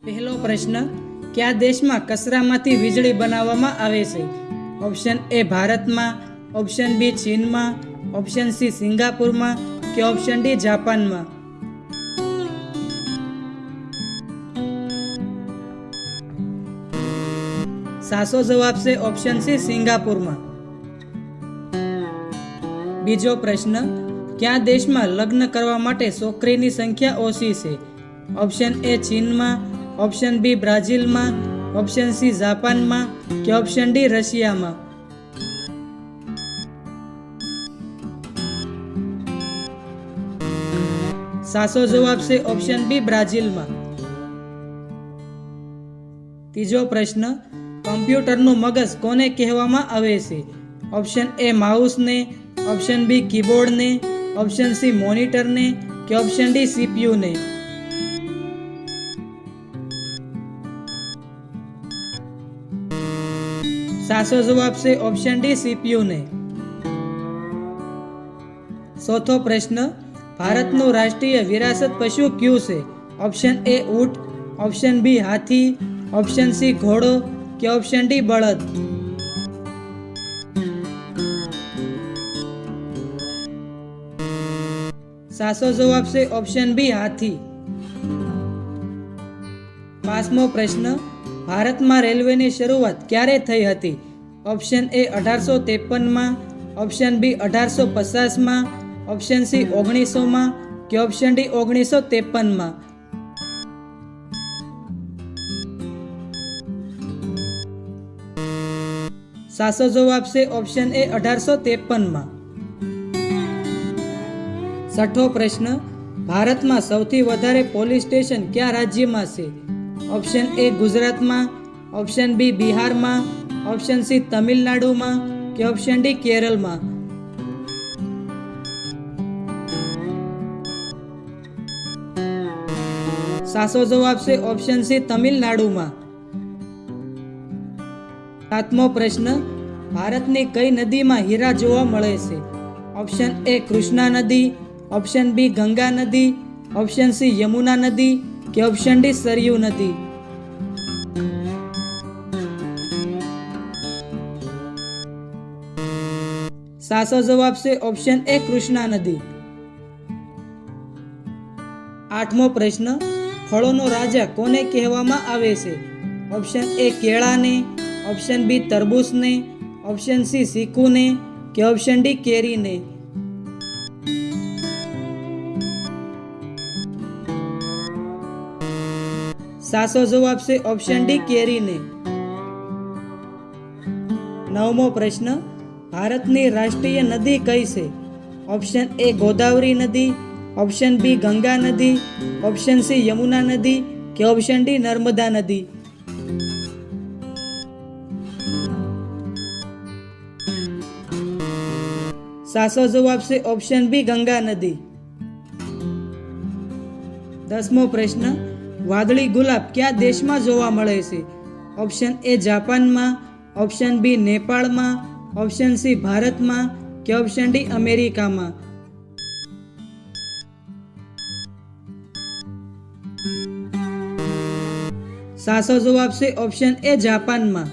પહેલો પ્રશ્ન, કયા દેશમાં કચરામાંથી વીજળી બનાવવામાં આવે છે? ઓપ્શન એ ભારતમાં, ઓપ્શન બી ચીનમાં, ઓપ્શન સી સિંગાપુરમાં કે ઓપ્શન ડી જાપાનમાં? સાચો જવાબ છે ઓપ્શન સી સિંગાપુરમાં. બીજો પ્રશ્ન, કયા દેશમાં લગ્ન કરવા માટે છોકરીની સંખ્યા ઓછી છે? ઓપ્શન એ ચીનમાં, ઓપ્શન બી બ્રાઝિલમાં, ઓપ્શન સી જાપાનમાં કે ઓપ્શન ડી રશિયામાં? સાચો જવાબ છે ઓપ્શન બી બ્રાઝિલમાં. ત્રીજો પ્રશ્ન, કમ્પ્યુટરનું મગજ કોને કહેવામાં આવે છે? ઓપ્શન એ માઉસને, ઓપ્શન બી કીબોર્ડને, ઓપ્શન સી મોનિટરને કે ઓપ્શન ડી સીપીયુને? સાચો જવાબ છે ઓપ્શન ડી સીપીયુને. ચોથો પ્રશ્ન, ભારતનું રાષ્ટ્રીય વિરાસત પશુ કયું છે? ઓપ્શન એ ઊંટ, ઓપ્શન બી હાથી, ઓપ્શન સી ઘોડો કે ઓપ્શન ડી બળદ? સાચો જવાબ છે ઓપ્શન બી હાથી. પાંચમો પ્રશ્ન, ભારતમાં રેલવેની શરૂઆત ક્યારે થઈ હતી? ઓપ્શન એ 1853માં, ઓપ્શન બી 1850માં, ઓપ્શન સી 1900માં કે ઓપ્શન ડી 1953માં? સાચો જવાબ છે ઓપ્શન એ 1853માં. છઠ્ઠો પ્રશ્ન, ભારતમાં સૌથી વધારે પોલીસ સ્ટેશન કયા રાજ્યમાં છે? ઓપ્શન એ ગુજરાતમાં, ઓપ્શન બી બિહારમાં, ઓપ્શન સી તમિલનાડુમાં કે ઓપ્શન ડી કેરળમાં? સાચો જવાબ છે ઓપ્શન સી તમિલનાડુમાં. સાતમો પ્રશ્ન, ભારતની કઈ નદીમાં હીરા જોવા મળે છે? ઓપ્શન એ કૃષ્ણા નદી, ઓપ્શન બી ગંગા નદી, ઓપ્શન સી યમુના નદી કે ઓપ્શન ડી સરયુ નદી? સાચો જવાબ છે ઓપ્શન એ કૃષ્ણા નદી. આઠમો પ્રશ્ન, ફળોનો રાજા કોને કહેવામાં આવે છે? ઓપ્શન એ કેળાને, ઓપ્શન બી તરબૂચને, ઓપ્શન સી ચીકુને કે ઓપ્શન ડી કેરીને? સાચો જવાબ છે ઓપ્શન ડી કેરીને. નવમો પ્રશ્ન, ભારતની રાષ્ટ્રીય નદી કઈ છે? ઓપ્શન એ ગોદાવરી નદી, ઓપ્શન બી ગંગા નદી, ઓપ્શન સી યમુના નદી કે ઓપ્શન ડી નર્મદા નદી? સાચો જવાબ છે ઓપ્શન બી ગંગા નદી. 10મો પ્રશ્ન, વાદળી ગુલાબ કયા દેશમાં જોવા મળે છે? ઓપ્શન એ જાપાનમાં, ઓપ્શન બી નેપાળમાં, ઓપ્શન સી ભારતમાં કે ઓપ્શન ડી અમેરિકામાં? સાચો જવાબ છે ઓપ્શન એ જાપાનમાં.